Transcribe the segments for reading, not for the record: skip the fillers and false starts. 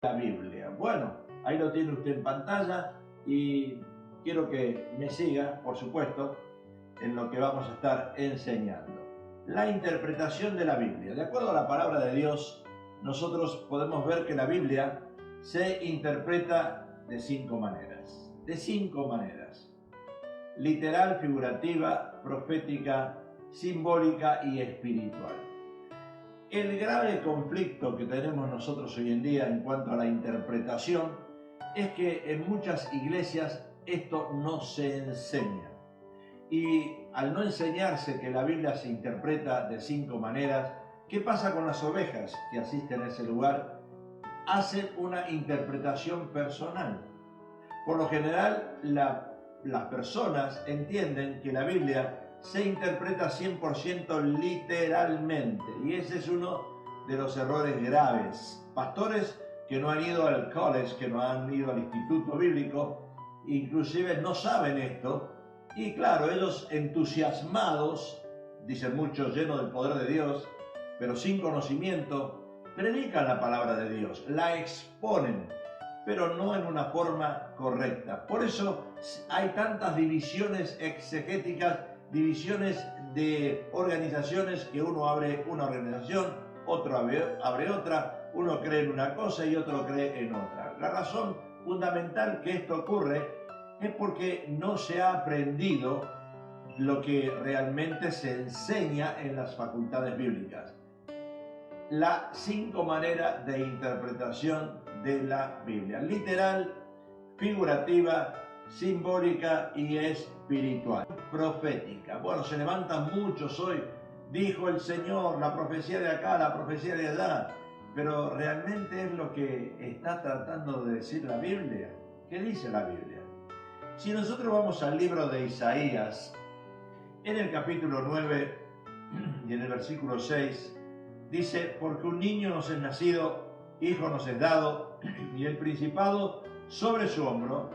la Biblia. Bueno, ahí lo tiene usted en pantalla y quiero que me siga, por supuesto, en lo que vamos a estar enseñando. La interpretación de la Biblia. De acuerdo a la palabra de Dios, nosotros podemos ver que la Biblia se interpreta de 5 maneras. De 5 maneras. Literal, figurativa, profética, simbólica y espiritual. El grave conflicto que tenemos nosotros hoy en día en cuanto a la interpretación es que en muchas iglesias esto no se enseña. Y al no enseñarse que la Biblia se interpreta de 5 maneras, ¿qué pasa con las ovejas que asisten a ese lugar? Hacen una interpretación personal. Por lo general, las personas entienden que la Biblia se interpreta 100% literalmente, y ese es uno de los errores graves. Pastores que no han ido al college, que no han ido al instituto bíblico, inclusive no saben esto, y claro, ellos entusiasmados, dicen muchos, llenos del poder de Dios, pero sin conocimiento, predican la palabra de Dios, la exponen, pero no en una forma correcta. Por eso hay tantas divisiones exegéticas, divisiones de organizaciones, que uno abre una organización, otro abre otra, uno cree en una cosa y otro cree en otra. La razón fundamental que esto ocurre es porque no se ha aprendido lo que realmente se enseña en las facultades bíblicas. Las 5 maneras de interpretación de la Biblia: literal, figurativa, simbólica y espiritual. Profética. Bueno, se levantan muchos hoy, dijo el Señor, la profecía de acá, la profecía de allá, pero ¿realmente es lo que está tratando de decir la Biblia? ¿Qué dice la Biblia? Si nosotros vamos al libro de Isaías, en el capítulo 9 y en el versículo 6, dice: porque un niño nos es nacido, hijo nos es dado, y el principado sobre su hombro,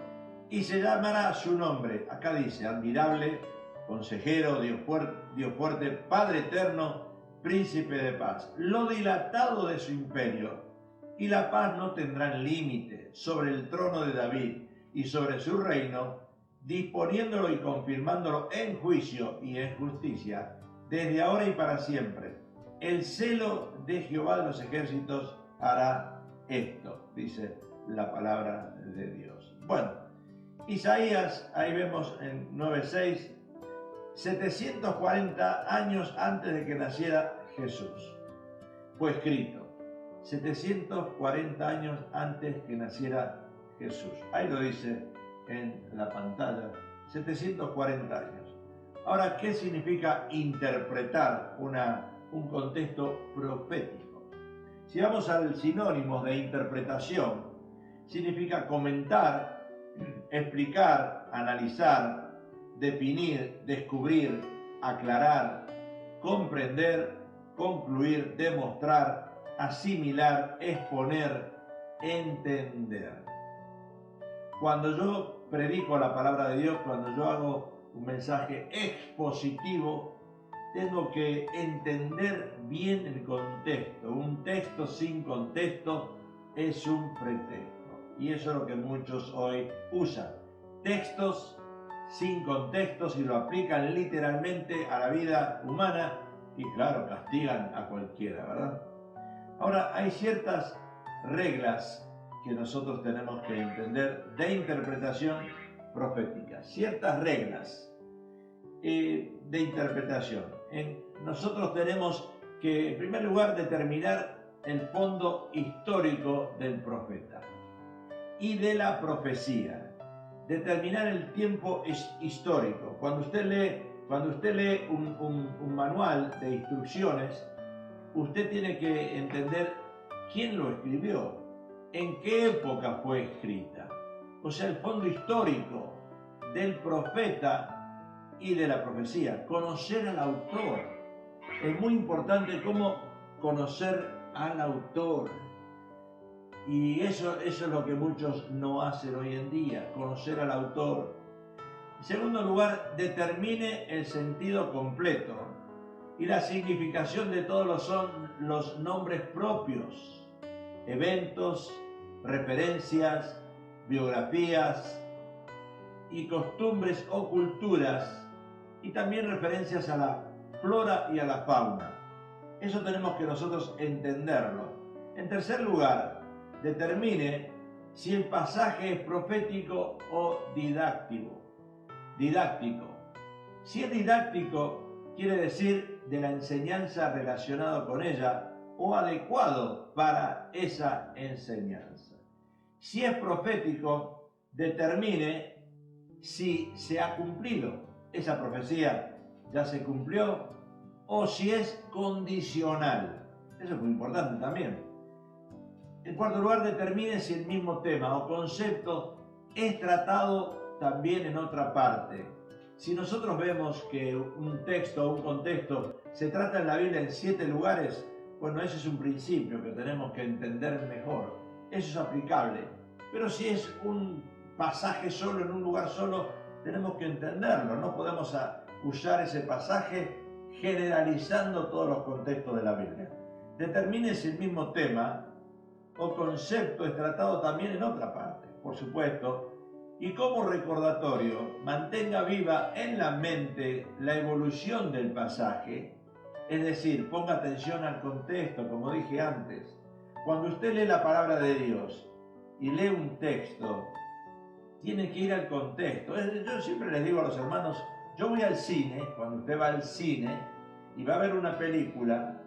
y se llamará su nombre. Acá dice: admirable, consejero, Dios fuerte, Padre eterno, príncipe de paz. Lo dilatado de su imperio y la paz no tendrán límite sobre el trono de David y sobre su reino, disponiéndolo y confirmándolo en juicio y en justicia, desde ahora y para siempre. El celo de Jehová de los ejércitos hará esto, dice la palabra de Dios. Bueno, Isaías, ahí vemos en 9:6, 740 años antes de que naciera Jesús, fue escrito. 740 años antes que naciera Jesús. Ahí lo dice en la pantalla, 740 años. Ahora, ¿qué significa interpretar un contexto profético? Si vamos al sinónimo de interpretación, significa comentar, explicar, analizar, definir, descubrir, aclarar, comprender, concluir, demostrar, asimilar, exponer, entender. Cuando yo predico la palabra de Dios, cuando yo hago un mensaje expositivo, tengo que entender bien el contexto. Un texto sin contexto es un pretexto. Y eso es lo que muchos hoy usan. Textos sin contextos y lo aplican literalmente a la vida humana y claro, castigan a cualquiera, ¿verdad? Ahora, hay ciertas reglas que nosotros tenemos que entender de interpretación profética. Ciertas reglas de interpretación. Nosotros tenemos que, en primer lugar, determinar el fondo histórico del profeta y de la profecía. Determinar el tiempo histórico. Cuando usted lee un manual de instrucciones, usted tiene que entender quién lo escribió, en qué época fue escrita. O sea, el fondo histórico del profeta y de la profecía. Conocer al autor. Es muy importante cómo conocer al autor. Y eso es lo que muchos no hacen hoy en día, conocer al autor. En segundo lugar, determine el sentido completo y la significación de todos los nombres propios, eventos, referencias, biografías y costumbres o culturas, y también referencias a la flora y a la fauna. Eso tenemos que nosotros entenderlo. En tercer lugar, determine si el pasaje es profético o didáctico. Si es didáctico, quiere decir de la enseñanza relacionada con ella o adecuado para esa enseñanza. Si es profético, determine si se ha cumplido esa profecía, ya se cumplió, o si es condicional. Eso es muy importante también. En cuarto lugar, determine si el mismo tema o concepto es tratado también en otra parte. Si nosotros vemos que un texto o un contexto se trata en la Biblia en 7 lugares, bueno, ese es un principio que tenemos que entender mejor. Eso es aplicable. Pero si es un pasaje solo en un lugar solo, tenemos que entenderlo. No podemos usar ese pasaje generalizando todos los contextos de la Biblia. Determine si el mismo tema o concepto es tratado también en otra parte, por supuesto, y como recordatorio, mantenga viva en la mente la evolución del pasaje, es decir, ponga atención al contexto, como dije antes. Cuando usted lee la palabra de Dios y lee un texto, tiene que ir al contexto. Yo siempre les digo a los hermanos, yo voy al cine, cuando usted va al cine y va a ver una película,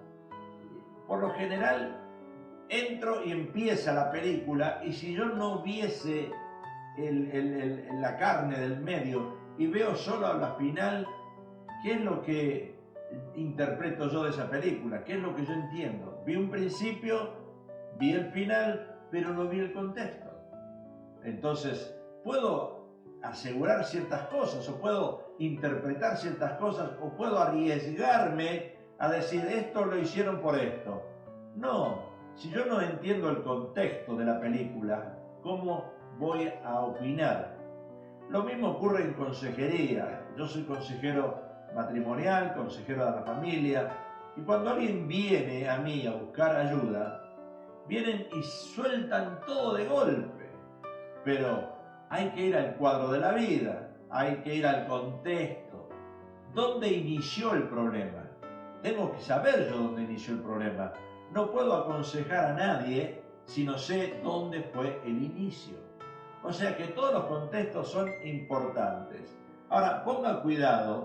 por lo general entro y empieza la película, y si yo no viese la carne del medio y veo solo a la final, ¿qué es lo que interpreto yo de esa película? ¿Qué es lo que yo entiendo? Vi un principio, vi el final, pero no vi el contexto. Entonces, puedo asegurar ciertas cosas, o puedo interpretar ciertas cosas, o puedo arriesgarme a decir esto lo hicieron por esto. No, si yo no entiendo el contexto de la película, ¿cómo voy a opinar? Lo mismo ocurre en consejería. Yo soy consejero matrimonial, consejero de la familia, y cuando alguien viene a mí a buscar ayuda, vienen y sueltan todo de golpe. Pero hay que ir al cuadro de la vida, hay que ir al contexto. ¿Dónde inició el problema? Tengo que saber yo dónde inició el problema. No puedo aconsejar a nadie si no sé dónde fue el inicio. O sea que todos los contextos son importantes. Ahora, ponga cuidado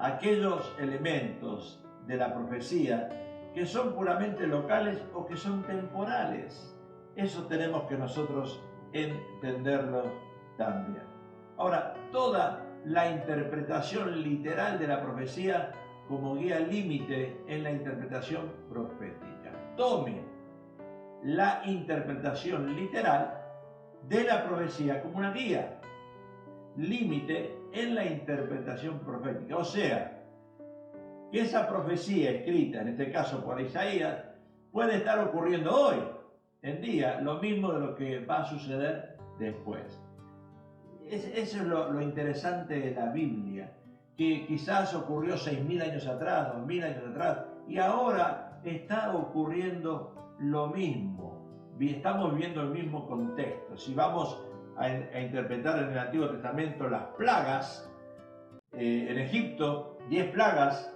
a aquellos elementos de la profecía que son puramente locales o que son temporales. Eso tenemos que nosotros entenderlo también. Ahora, toda la interpretación literal de la profecía como guía límite en la interpretación profética. Tome la interpretación literal de la profecía como una guía límite en la interpretación profética. O sea, que esa profecía escrita, en este caso por Isaías, puede estar ocurriendo hoy en día, lo mismo de lo que va a suceder después. Eso es lo interesante de la Biblia, que quizás ocurrió 6.000 años atrás, 2.000 años atrás, y ahora está ocurriendo lo mismo. Estamos viviendo el mismo contexto. Si vamos a interpretar en el Antiguo Testamento las plagas, en Egipto, 10 plagas,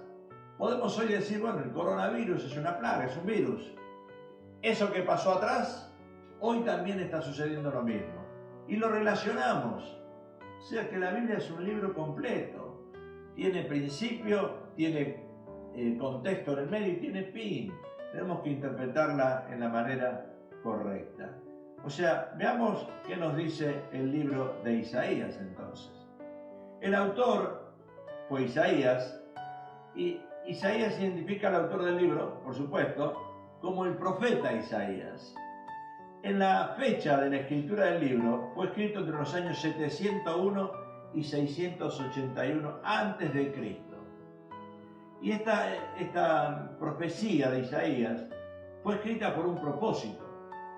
podemos hoy decir, bueno, el coronavirus es una plaga, es un virus. Eso que pasó atrás, hoy también está sucediendo lo mismo. Y lo relacionamos. O sea que la Biblia es un libro completo. Tiene principio, tiene contexto en el medio y tiene fin. Tenemos que interpretarla en la manera correcta. O sea, veamos qué nos dice el libro de Isaías entonces. El autor fue Isaías, y Isaías identifica al autor del libro, por supuesto, como el profeta Isaías. En la fecha de la escritura del libro fue escrito entre los años 701 y 681 a.C. Y esta profecía de Isaías fue escrita por un propósito.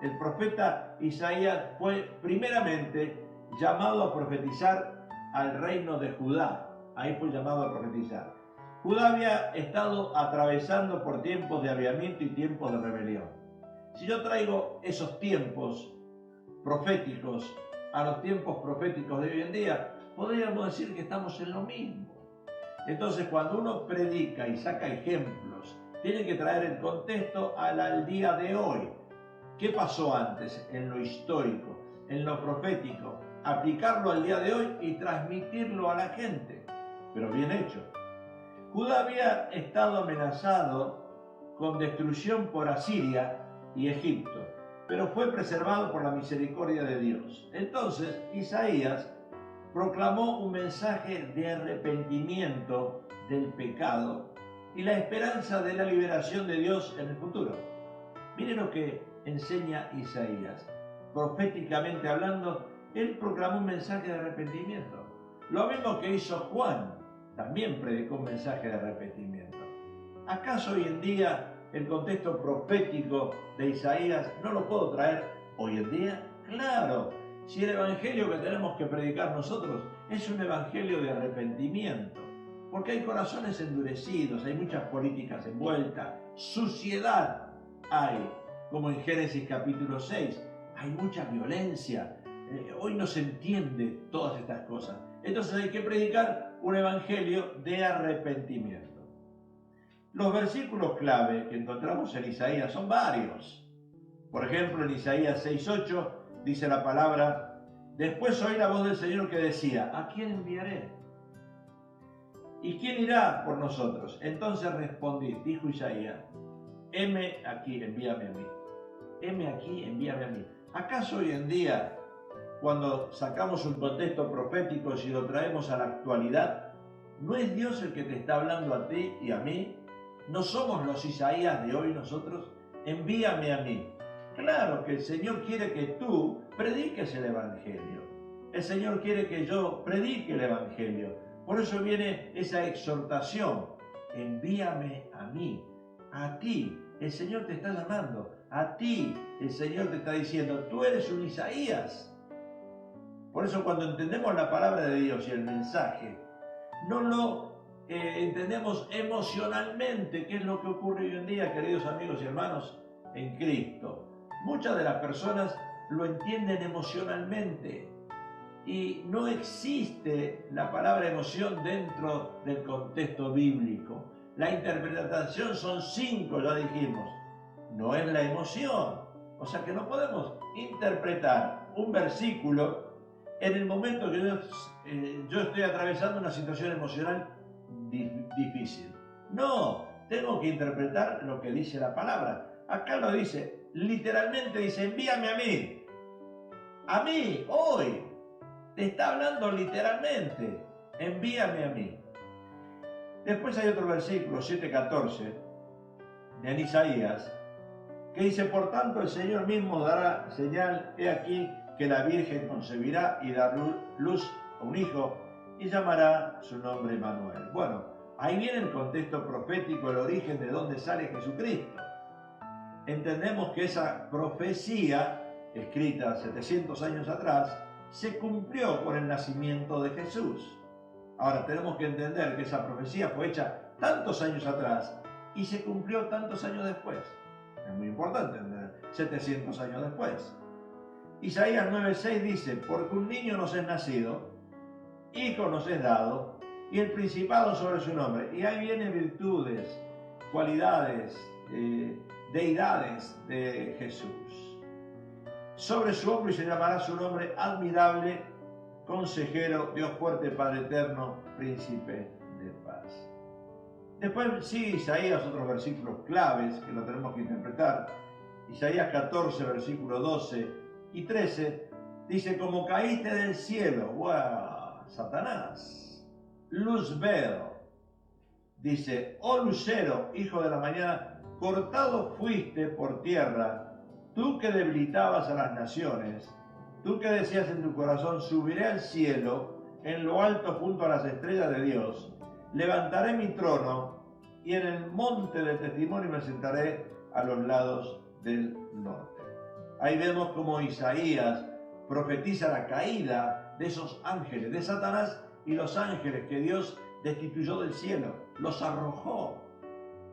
El profeta Isaías fue primeramente llamado a profetizar al reino de Judá. Ahí fue llamado a profetizar. Judá había estado atravesando por tiempos de aviamiento y tiempos de rebelión. Si yo traigo esos tiempos proféticos a los tiempos proféticos de hoy en día, podríamos decir que estamos en lo mismo. Entonces, cuando uno predica y saca ejemplos, tiene que traer el contexto al día de hoy. ¿Qué pasó antes en lo histórico, en lo profético? Aplicarlo al día de hoy y transmitirlo a la gente, pero bien hecho. Judá había estado amenazado con destrucción por Asiria y Egipto, pero fue preservado por la misericordia de Dios. Entonces, Isaías proclamó un mensaje de arrepentimiento del pecado y la esperanza de la liberación de Dios en el futuro. Miren lo que enseña Isaías. Proféticamente hablando, él proclamó un mensaje de arrepentimiento. Lo mismo que hizo Juan, también predicó un mensaje de arrepentimiento. ¿Acaso hoy en día el contexto profético de Isaías no lo puedo traer hoy en día? Claro, si el evangelio que tenemos que predicar nosotros es un evangelio de arrepentimiento, porque hay corazones endurecidos, hay muchas políticas envueltas, suciedad hay, como en Génesis capítulo 6, hay mucha violencia. Hoy no se entiende todas estas cosas. Entonces hay que predicar un evangelio de arrepentimiento. Los versículos clave que encontramos en Isaías son varios. Por ejemplo, en Isaías 6:8 dice la palabra: después oí la voz del Señor que decía, ¿a quién enviaré? ¿Y quién irá por nosotros? Entonces respondí, dijo Isaías, heme aquí, envíame a mí. Heme aquí, envíame a mí. ¿Acaso hoy en día, cuando sacamos un contexto profético y lo traemos a la actualidad, no es Dios el que te está hablando a ti y a mí? ¿No somos los Isaías de hoy nosotros? Envíame a mí. Claro que el Señor quiere que tú prediques el Evangelio. El Señor quiere que yo predique el Evangelio. Por eso viene esa exhortación. Envíame a mí, a ti. El Señor te está llamando. A ti el Señor te está diciendo, tú eres un Isaías. Por eso cuando entendemos la palabra de Dios y el mensaje, no lo entendemos emocionalmente, que es lo que ocurre hoy en día, queridos amigos y hermanos, en Cristo. Muchas de las personas lo entienden emocionalmente y no existe la palabra emoción dentro del contexto bíblico. La interpretación son 5, ya dijimos, no es la emoción. O sea que no podemos interpretar un versículo en el momento que yo estoy atravesando una situación emocional difícil. No, tengo que interpretar lo que dice la palabra. Acá lo dice, literalmente dice, envíame a mí. A mí, hoy. Te está hablando literalmente. Envíame a mí. Después hay otro versículo, 7:14, de Isaías, que dice, por tanto el Señor mismo dará señal, he aquí que la Virgen concebirá y dará luz a un hijo y llamará su nombre Emmanuel. Bueno, ahí viene el contexto profético, el origen de dónde sale Jesucristo. Entendemos que esa profecía, escrita 700 años atrás, se cumplió con el nacimiento de Jesús. Ahora tenemos que entender que esa profecía fue hecha tantos años atrás y se cumplió tantos años después. Es muy importante entender, 700 años después. Isaías 9:6 dice, porque un niño nos es nacido, hijo nos es dado, y el principado sobre su nombre. Y ahí vienen virtudes, cualidades, deidades de Jesús. Sobre su hombro y se llamará su nombre admirable, consejero, Dios fuerte, Padre eterno, príncipe de paz. Después sigue Isaías, otros versículos claves que lo tenemos que interpretar. Isaías 14, versículos 12 y 13, dice, como caíste del cielo, ¡guau! Satanás, Luzbel, dice, oh lucero, hijo de la mañana, cortado fuiste por tierra, tú que debilitabas a las naciones, tú que decías en tu corazón, subiré al cielo, en lo alto junto a las estrellas de Dios, levantaré mi trono y en el monte del testimonio me sentaré a los lados del norte. Ahí vemos como Isaías profetiza la caída de esos ángeles, de Satanás y los ángeles que Dios destituyó del cielo, los arrojó.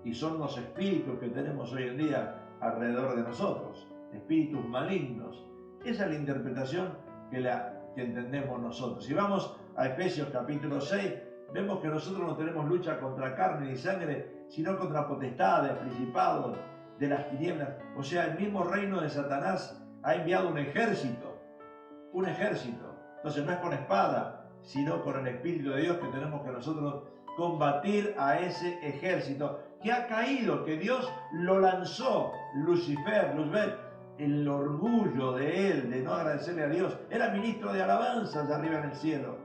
Y son los espíritus que tenemos hoy en día alrededor de nosotros, espíritus malignos Esa es la interpretación que entendemos nosotros. Si vamos a Efesios capítulo 6, vemos que nosotros no tenemos lucha contra carne ni sangre, sino contra potestades, principados de las tinieblas. O sea, el mismo reino de Satanás ha enviado un ejército. Un ejército. Entonces no es con espada, sino con el Espíritu de Dios que tenemos que nosotros combatir a ese ejército que ha caído, que Dios lo lanzó. Lucifer, el orgullo de él, de no agradecerle a Dios, era ministro de alabanza allá arriba en el cielo.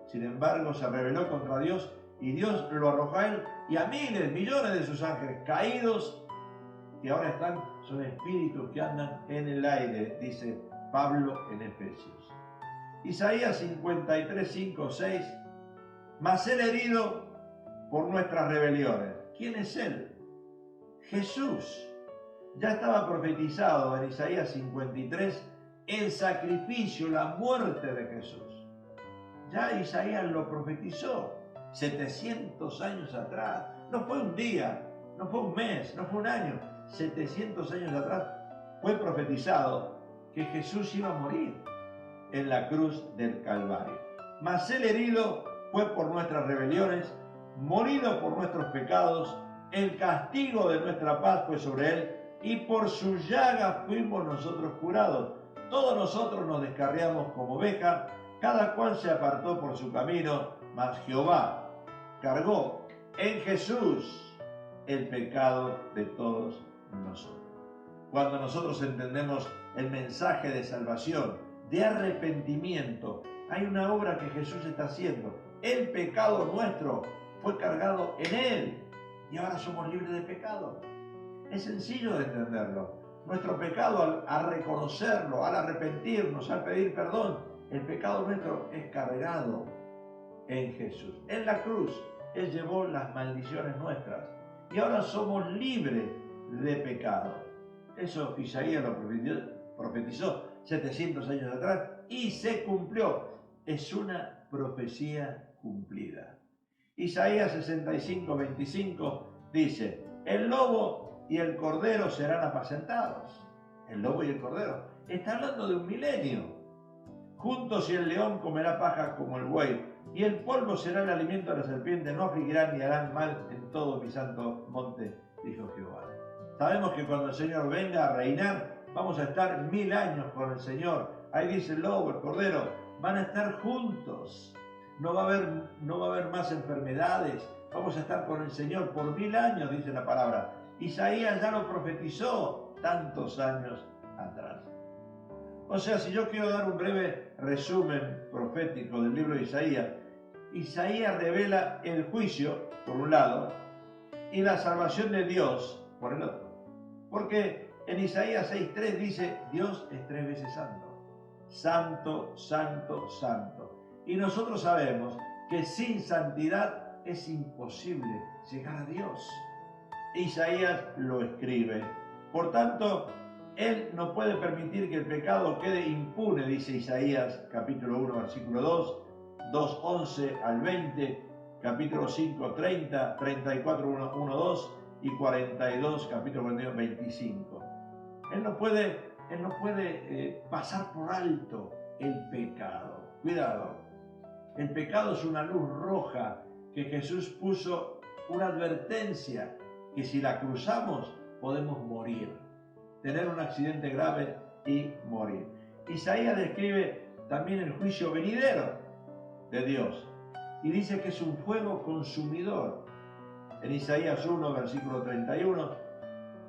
Sin embargo, se rebeló contra Dios y Dios lo arrojó a él y a miles, millones de sus ángeles caídos, que ahora son espíritus que andan en el aire, dice Pablo en Efesios. Isaías 53, 5, 6, mas él herido por nuestras rebeliones. ¿Quién es él? Jesús. Ya estaba profetizado en Isaías 53 el sacrificio, la muerte de Jesús. Ya Isaías lo profetizó 700 años atrás. No fue un día, no fue un mes, no fue un año. 700 años atrás fue profetizado que Jesús iba a morir en la cruz del Calvario. Mas el herido fue por nuestras rebeliones, molido por nuestros pecados, el castigo de nuestra paz fue sobre él, y por su llaga fuimos nosotros curados. Todos nosotros nos descarriamos como oveja, cada cual se apartó por su camino, mas Jehová cargó en Jesús el pecado de todos nosotros. Cuando nosotros entendemos el mensaje de salvación, de arrepentimiento, hay una obra que Jesús está haciendo. El pecado nuestro fue cargado en él y ahora somos libres de pecado. Es sencillo de entenderlo. Nuestro pecado, al reconocerlo, al arrepentirnos, al pedir perdón, el pecado nuestro es cargado en Jesús. En la cruz, él llevó las maldiciones nuestras y ahora somos libres de pecado. Eso Isaías lo profetizó 700 años atrás y se cumplió. Es una profecía cumplida. Isaías 65, 25 dice: el lobo y el cordero serán apacentados. El lobo y el cordero. Está hablando de un milenio. Juntos y el león comerá paja como el buey, y el polvo será el alimento de la serpiente. No afligirán ni harán mal en todo mi santo monte, dijo Jehová. Sabemos que cuando el Señor venga a reinar, vamos a estar 1000 años con el Señor. Ahí dice el lobo, el cordero, van a estar juntos. No va a haber más enfermedades. Vamos a estar con el Señor por 1000 años, dice la palabra. Isaías ya lo profetizó tantos años atrás. O sea, si yo quiero dar un breve resumen profético del libro de Isaías, Isaías revela el juicio, por un lado, y la salvación de Dios, por el otro. Porque en Isaías 6:3 dice: Dios es 3 veces santo. Santo, santo, santo. Y nosotros sabemos que sin santidad es imposible llegar a Dios. Isaías lo escribe. Por tanto, él no puede permitir que el pecado quede impune, dice Isaías capítulo 1, versículo 2, 2:11 al 20, capítulo 5, 30, 34, 1, 2 y 42, capítulo 42, 25. Él no puede pasar por alto el pecado. Cuidado. El pecado es una luz roja que Jesús puso, una advertencia que si la cruzamos podemos morir, tener un accidente grave y morir. Isaías describe también el juicio venidero de Dios y dice que es un fuego consumidor. En Isaías 1, versículo 31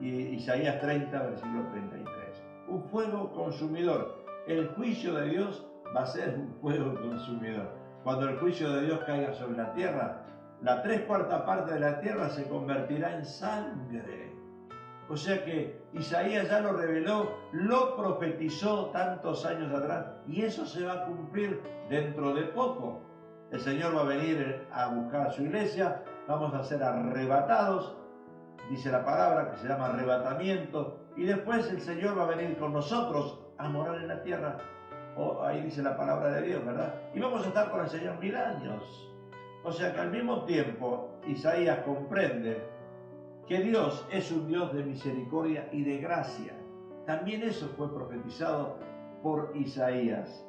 y Isaías 30, versículo 33. Un fuego consumidor. El juicio de Dios va a ser un fuego consumidor. Cuando el juicio de Dios caiga sobre la tierra, la 3/4 parte de la tierra se convertirá en sangre. O sea que Isaías ya lo reveló, lo profetizó tantos años atrás y eso se va a cumplir dentro de poco. El Señor va a venir a buscar a su iglesia, vamos a ser arrebatados, dice la palabra que se llama arrebatamiento, y después el Señor va a venir con nosotros a morar en la tierra. Ahí dice la palabra de Dios, ¿verdad? Y vamos a estar con el Señor 1000 años. O sea que al mismo tiempo Isaías comprende que Dios es un Dios de misericordia y de gracia. También eso fue profetizado por Isaías.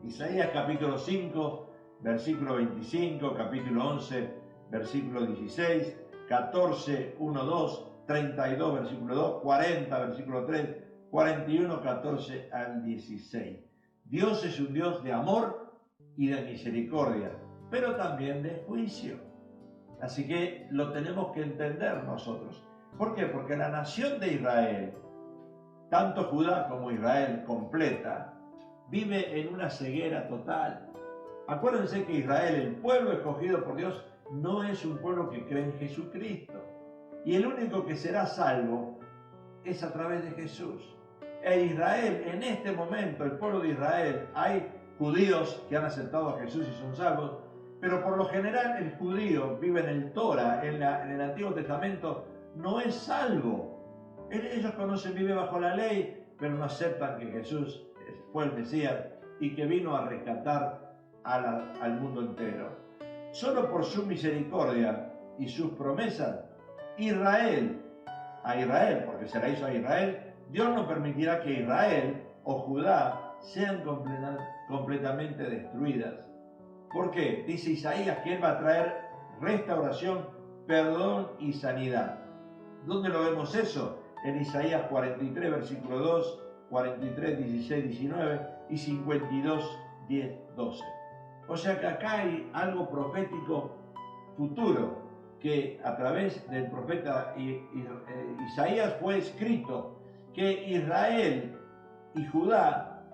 Isaías capítulo 5, versículo 25, capítulo 11, versículo 16, 14, 1, 2, 32, versículo 2, 40, versículo 3, 41, 14 al 16. Dios es un Dios de amor y de misericordia, pero también de juicio. Así que lo tenemos que entender nosotros. ¿Por qué? Porque la nación de Israel, tanto Judá como Israel completa, vive en una ceguera total. Acuérdense que Israel, el pueblo escogido por Dios, no es un pueblo que cree en Jesucristo. Y el único que será salvo es a través de Jesús. E Israel, en este momento, el pueblo de Israel, hay judíos que han aceptado a Jesús y son salvos, pero por lo general el judío vive en el Torah, en el Antiguo Testamento, no es salvo. Ellos conocen, vive bajo la ley, pero no aceptan que Jesús fue el Mesías y que vino a rescatar al mundo entero. Solo por su misericordia y sus promesas, a Israel, porque se la hizo a Israel, Dios no permitirá que Israel o Judá sean completamente destruidas. ¿Por qué? Dice Isaías que Él va a traer restauración, perdón y sanidad. ¿Dónde lo vemos eso? En Isaías 43, versículo 2, 43, 16, 19 y 52, 10, 12. O sea que acá hay algo profético futuro que a través del profeta Isaías fue escrito que Israel y Judá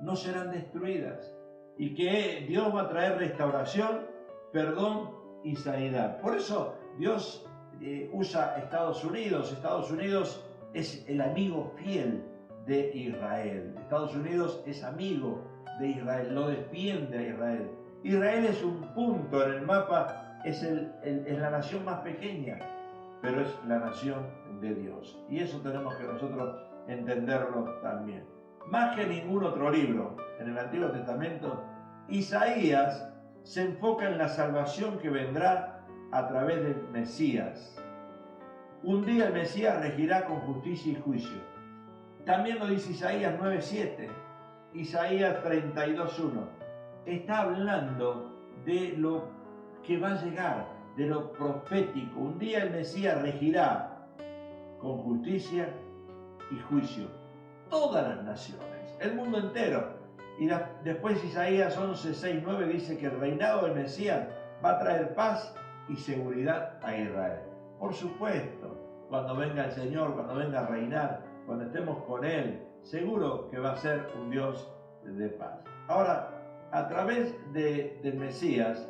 no serán destruidas y que Dios va a traer restauración, perdón y sanidad. Por eso Dios usa Estados Unidos. Estados Unidos es el amigo fiel de Israel. Estados Unidos es amigo de Israel, lo defiende a Israel. Israel es un punto en el mapa, es la nación más pequeña, pero es la nación de Dios. Y eso tenemos que nosotros entenderlo también. Más que ningún otro libro en el Antiguo Testamento, Isaías se enfoca en la salvación que vendrá a través del Mesías. Un día el Mesías regirá con justicia y juicio. También lo dice Isaías 9:7, Isaías 32:1. Está hablando de lo que va a llegar, de lo profético. Un día el Mesías regirá con justicia y juicio todas las naciones, el mundo entero. Y después Isaías 11:6-9 dice que el reinado del Mesías va a traer paz y seguridad a Israel. Por supuesto, cuando venga el Señor, cuando venga a reinar, cuando estemos con Él, seguro que va a ser un Dios de paz. Ahora, a través del Mesías,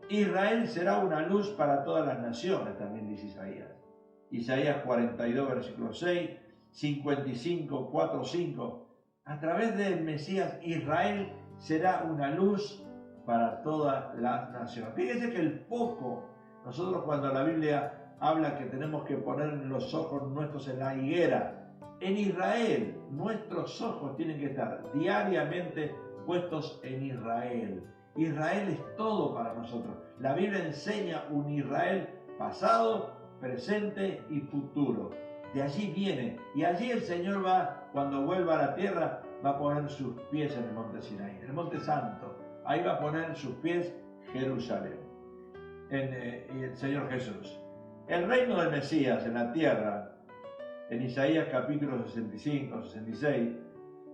Israel será una luz para todas las naciones, también dice Isaías. Isaías 42, versículo 6, 55, 4, 5. A través del Mesías, Israel será una luz para todas las naciones. Fíjense que el foco, nosotros cuando la Biblia habla que tenemos que poner los ojos nuestros en la higuera, en Israel, nuestros ojos tienen que estar diariamente puestos en Israel. Israel es todo para nosotros. La Biblia enseña un Israel pasado, presente y futuro. De allí viene. Y allí el Señor cuando vuelva a la tierra, va a poner sus pies en el monte Sinaí, en el monte santo. Ahí va a poner sus pies Jerusalén. El Señor Jesús. El reino del Mesías en la tierra, en Isaías capítulo 65, 66,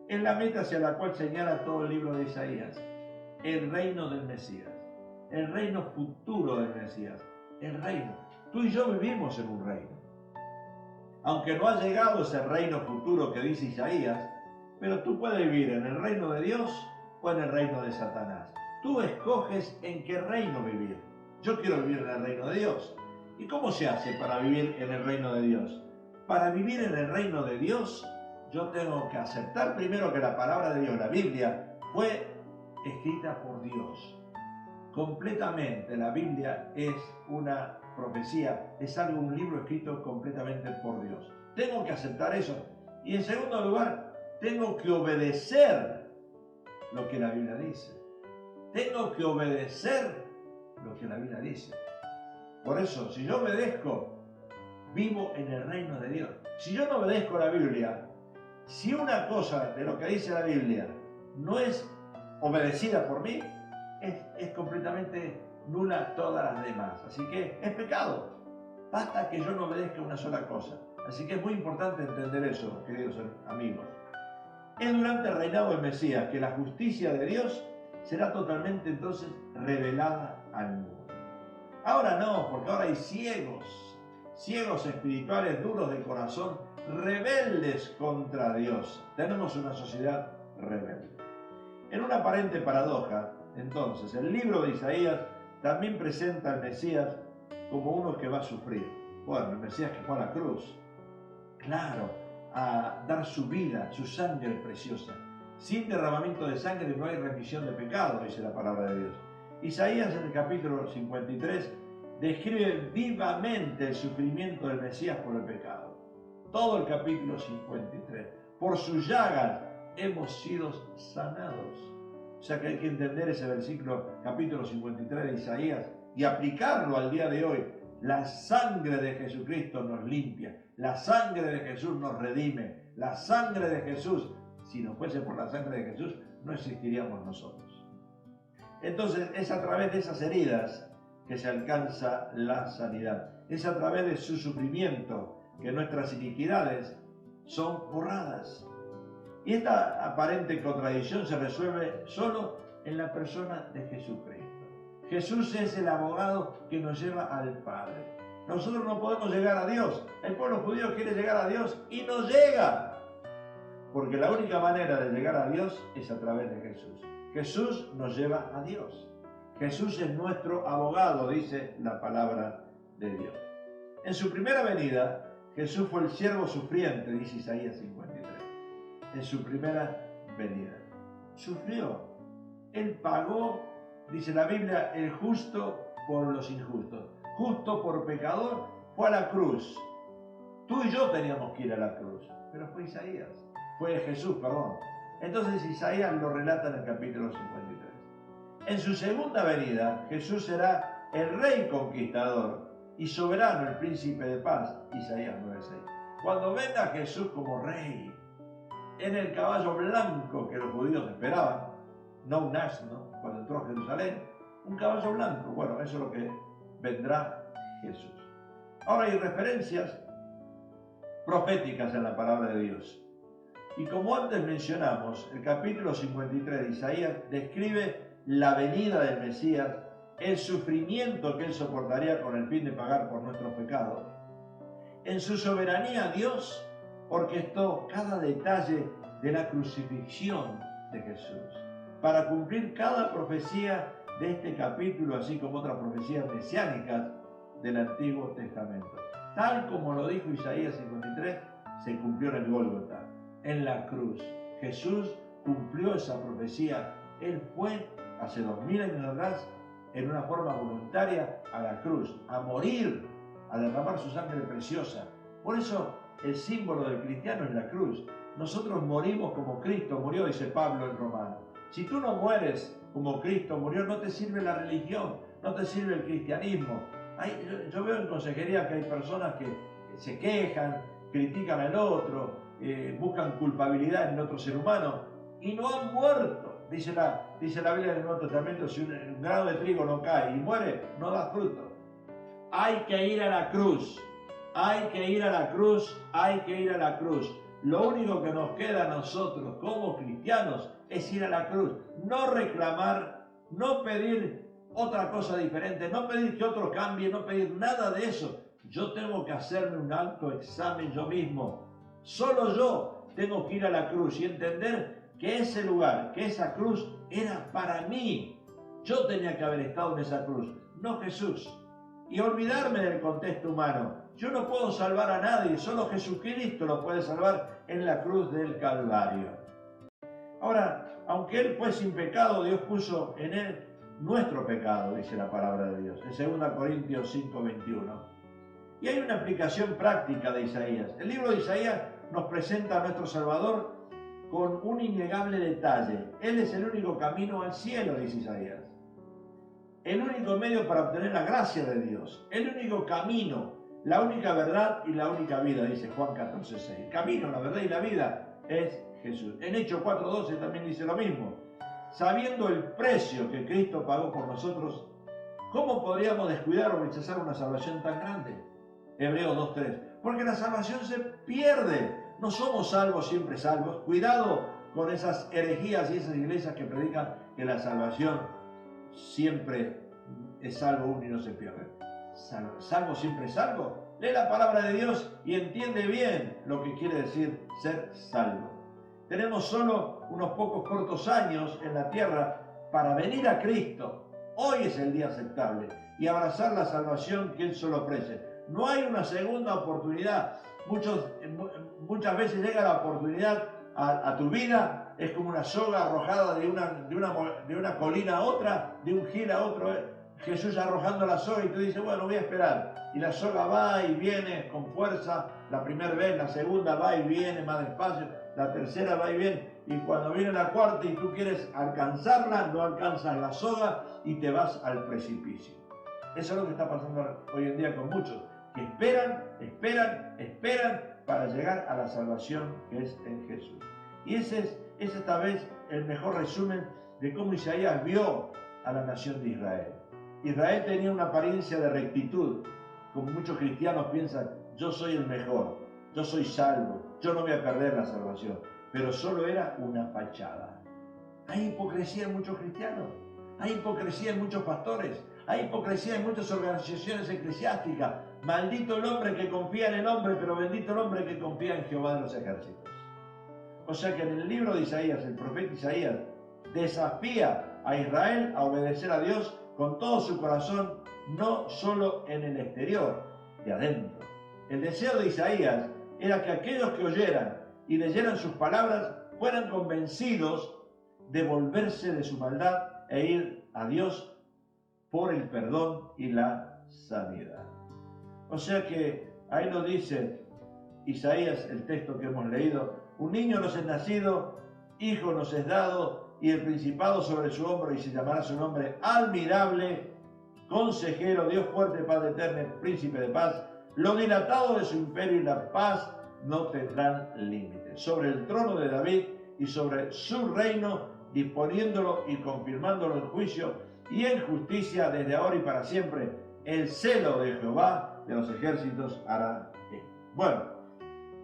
es la meta hacia la cual señala todo el libro de Isaías. El reino del Mesías, el reino futuro del Mesías, el reino. Tú y yo vivimos en un reino. Aunque no ha llegado ese reino futuro que dice Isaías, pero tú puedes vivir en el reino de Dios o en el reino de Satanás. Tú escoges en qué reino vivir. Yo quiero vivir en el reino de Dios. ¿Y cómo se hace para vivir en el reino de Dios? Para vivir en el reino de Dios, yo tengo que aceptar primero que la palabra de Dios, la Biblia, fue escrita por Dios. Completamente la Biblia es una profecía, es un libro escrito completamente por Dios. Tengo que aceptar eso. Y en segundo lugar, tengo que obedecer lo que la Biblia dice. Tengo que obedecer lo que la Biblia dice. Por eso, si yo obedezco, vivo en el reino de Dios. Si yo no obedezco la Biblia, Si una cosa de lo que dice la Biblia no es obedecida por mí, es completamente nula todas las demás. Así que es pecado. Basta que yo no obedezca una sola cosa. Así que es muy importante entender eso, queridos amigos. Es durante el reinado del Mesías que la justicia de Dios será totalmente entonces revelada al mundo. Ahora no, porque ahora hay ciegos espirituales, duros de corazón, rebeldes contra Dios. Tenemos una sociedad rebelde. En una aparente paradoja, entonces, el libro de Isaías también presenta al Mesías como uno que va a sufrir. Bueno, el Mesías que fue a la cruz, claro, a dar su vida, su sangre preciosa. Sin derramamiento de sangre no hay remisión de pecado, dice la palabra de Dios. Isaías en el capítulo 53 describe vivamente el sufrimiento del Mesías por el pecado. Todo el capítulo 53. Por sus llagas hemos sido sanados. O sea que hay que entender ese versículo, capítulo 53 de Isaías, y aplicarlo al día de hoy. La sangre de Jesucristo nos limpia, la sangre de Jesús nos redime, la sangre de Jesús, si no fuese por la sangre de Jesús, no existiríamos nosotros. Entonces es a través de esas heridas que se alcanza la sanidad. Es a través de su sufrimiento que nuestras iniquidades son borradas. Y esta aparente contradicción se resuelve solo en la persona de Jesucristo. Jesús es el abogado que nos lleva al Padre. Nosotros no podemos llegar a Dios. El pueblo judío quiere llegar a Dios y no llega. Porque la única manera de llegar a Dios es a través de Jesús. Jesús nos lleva a Dios. Jesús es nuestro abogado, dice la palabra de Dios. En su primera venida, Jesús fue el siervo sufriente, dice Isaías 53. En su primera venida. Sufrió. Él pagó, dice la Biblia, el justo por los injustos. Justo por pecador fue a la cruz. Tú y yo teníamos que ir a la cruz, pero fue Isaías. Fue Jesús, perdón. Entonces Isaías lo relata en el capítulo 53. En su segunda venida, Jesús será el rey conquistador y soberano, el príncipe de paz, Isaías 9:6. Cuando venga Jesús como rey, en el caballo blanco que los judíos esperaban, no un asno, cuando entró a Jerusalén, un caballo blanco. Bueno, eso es lo que vendrá Jesús. Ahora hay referencias proféticas en la palabra de Dios. Y como antes mencionamos, el capítulo 53 de Isaías describe la venida del Mesías, el sufrimiento que él soportaría con el fin de pagar por nuestros pecados. En su soberanía Dios orquestó cada detalle de la crucifixión de Jesús para cumplir cada profecía de este capítulo, así como otras profecías mesiánicas del Antiguo Testamento. Tal como lo dijo Isaías 53, se cumplió en el Gólgota, en la cruz. Jesús cumplió esa profecía. Él fue hace 2000 años atrás en una forma voluntaria a la cruz, a morir, a derramar su sangre preciosa. Por eso el símbolo del cristiano es la cruz. Nosotros morimos como Cristo murió, dice Pablo en Romanos. Si tú no mueres como Cristo murió, no te sirve la religión, no te sirve el cristianismo. Yo veo en consejería que hay personas que se quejan, critican al otro, buscan culpabilidad en otro ser humano y no han muerto. Dice la Biblia en el Nuevo Testamento, si un grano de trigo no cae y muere, no da fruto. Hay que ir a la cruz, hay que ir a la cruz, hay que ir a la cruz. Lo único que nos queda a nosotros como cristianos es ir a la cruz, no reclamar, no pedir otra cosa diferente, no pedir que otro cambie, no pedir nada de eso. Yo tengo que hacerme un autoexamen yo mismo. Solo yo tengo que ir a la cruz y entender que ese lugar, que esa cruz era para mí. Yo tenía que haber estado en esa cruz, no Jesús. Y olvidarme del contexto humano. Yo no puedo salvar a nadie, solo Jesucristo lo puede salvar en la cruz del Calvario. Ahora, aunque Él fue sin pecado, Dios puso en Él nuestro pecado, dice la palabra de Dios, en 2 Corintios 5:21. Y hay una aplicación práctica de Isaías. El libro de Isaías nos presenta a nuestro Salvador con un innegable detalle. Él es el único camino al cielo, dice Isaías. El único medio para obtener la gracia de Dios. El único camino, la única verdad y la única vida, dice Juan 14:6. El camino, la verdad y la vida es Jesús. En Hechos 4:12 también dice lo mismo. Sabiendo el precio que Cristo pagó por nosotros, ¿cómo podríamos descuidar o rechazar una salvación tan grande? Hebreos 2:3. Porque la salvación se pierde. No somos salvos, siempre salvos. Cuidado con esas herejías y esas iglesias que predican que la salvación siempre es salvo uno y no se pierde. Salvo siempre salvo. Lee la palabra de Dios y entiende bien lo que quiere decir ser salvo. Tenemos solo unos pocos cortos años en la tierra para venir a Cristo. Hoy es el día aceptable y abrazar la salvación que Él solo ofrece. No hay una segunda oportunidad. Muchas veces llega la oportunidad a tu vida, es como una soga arrojada de una colina a otra, de un gil a otro. Jesús arrojando la soga y tú dices, bueno, voy a esperar. Y la soga va y viene con fuerza, la primera vez, la segunda va y viene más despacio, la tercera va y viene. Y cuando viene la cuarta y tú quieres alcanzarla, no alcanzas la soga y te vas al precipicio. Eso es lo que está pasando hoy en día con muchos, que esperan para llegar a la salvación que es en Jesús. Y ese es esta vez el mejor resumen de cómo Isaías vio a la nación de Israel. Israel tenía una apariencia de rectitud, como muchos cristianos piensan, yo soy el mejor, yo soy salvo, yo no voy a perder la salvación, pero solo era una fachada. Hay hipocresía en muchos cristianos, hay hipocresía en muchos pastores, hay hipocresía en muchas organizaciones eclesiásticas. Maldito el hombre que confía en el hombre, pero bendito el hombre que confía en Jehová de los ejércitos. O sea que en el libro de Isaías, el profeta Isaías desafía a Israel a obedecer a Dios con todo su corazón, no solo en el exterior, de adentro. El deseo de Isaías era que aquellos que oyeran y leyeran sus palabras fueran convencidos de volverse de su maldad e ir a Dios por el perdón y la sanidad. O sea que ahí lo dice Isaías, el texto que hemos leído, un niño nos es nacido, hijo nos es dado, y el principado sobre su hombro, y se llamará su nombre admirable, consejero, Dios fuerte, Padre eterno, príncipe de paz. Lo dilatado de su imperio y la paz no tendrán límites. Sobre el trono de David y sobre su reino, disponiéndolo y confirmándolo en juicio y en justicia desde ahora y para siempre. El celo de Jehová de los ejércitos hará esto. Bueno,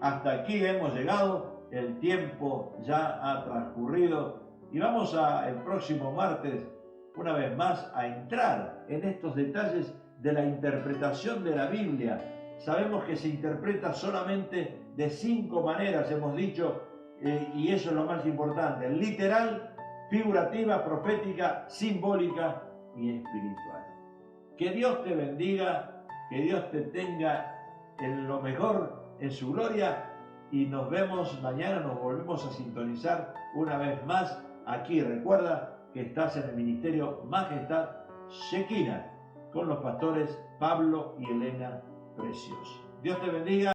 hasta aquí hemos llegado. El tiempo ya ha transcurrido. Y vamos el próximo martes, una vez más, a entrar en estos detalles de la interpretación de la Biblia. Sabemos que se interpreta solamente de 5 maneras, hemos dicho, y eso es lo más importante: literal, figurativa, profética, simbólica y espiritual. Que Dios te bendiga, que Dios te tenga en lo mejor, en su gloria, y nos vemos mañana, nos volvemos a sintonizar una vez más. Aquí recuerda que estás en el ministerio Majestad Shekinah con los pastores Pablo y Elena Precios. Dios te bendiga.